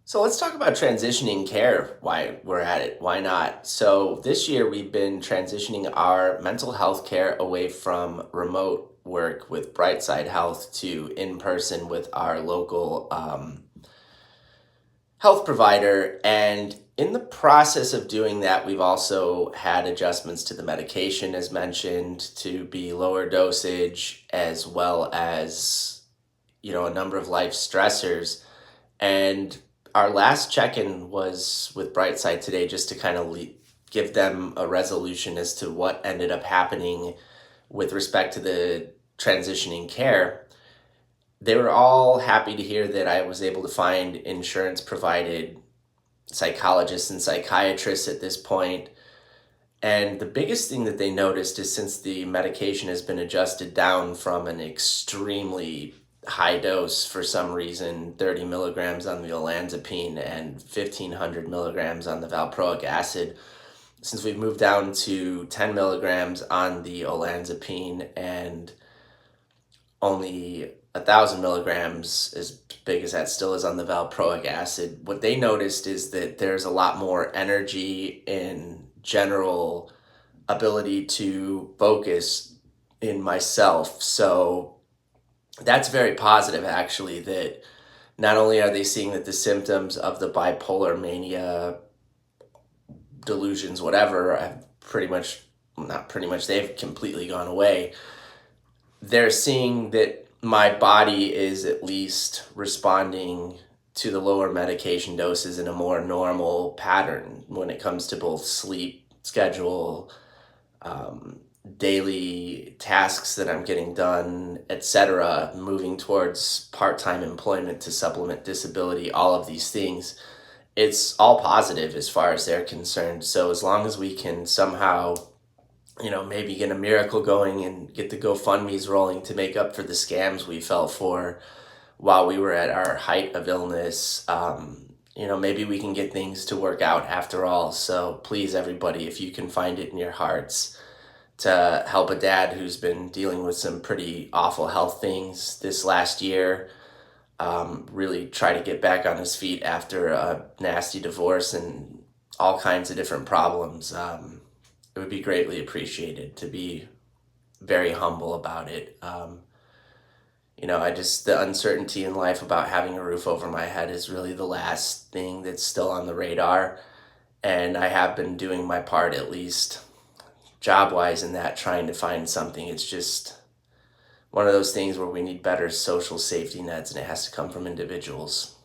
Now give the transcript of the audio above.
So let's talk about transitioning care, why we're at it, why not? So this year we've been transitioning our mental health care away from remote work with Brightside Health to in person with our local health provider. And in the process of doing that, we've also had adjustments to the medication, as mentioned, to be lower dosage, as well as, a number of life stressors. And our last check-in was with Brightside today, just to kind of give them a resolution as to what ended up happening with respect to the transitioning care. They were all happy to hear that I was able to find insurance provided psychologists and psychiatrists at this point. And the biggest thing that they noticed is, since the medication has been adjusted down from an extremely high dose, for some reason, 30 milligrams on the olanzapine and 1500 milligrams on the valproic acid, since we've moved down to 10 milligrams on the olanzapine and only 1,000 milligrams, as big as that still is, on the valproic acid, what they noticed is that there's a lot more energy in general, ability to focus in myself. So that's very positive, actually, that not only are they seeing that the symptoms of the bipolar mania, delusions, whatever, have pretty much, not pretty much, they've completely gone away. They're seeing that my body is at least responding to the lower medication doses in a more normal pattern when it comes to both sleep schedule, daily tasks that I'm getting done, etc., moving towards part-time employment to supplement disability, all of these things. It's all positive as far as they're concerned. So as long as we can somehow, maybe get a miracle going and get the GoFundMe's rolling to make up for the scams we fell for while we were at our height of illness, maybe we can get things to work out after all. So please, everybody, if you can find it in your hearts to help a dad who's been dealing with some pretty awful health things this last year, really try to get back on his feet after a nasty divorce and all kinds of different problems, it would be greatly appreciated, to be very humble about it. The uncertainty in life about having a roof over my head is really the last thing that's still on the radar. And I have been doing my part, at least job wise, in that, trying to find something. It's just one of those things where we need better social safety nets, and it has to come from individuals.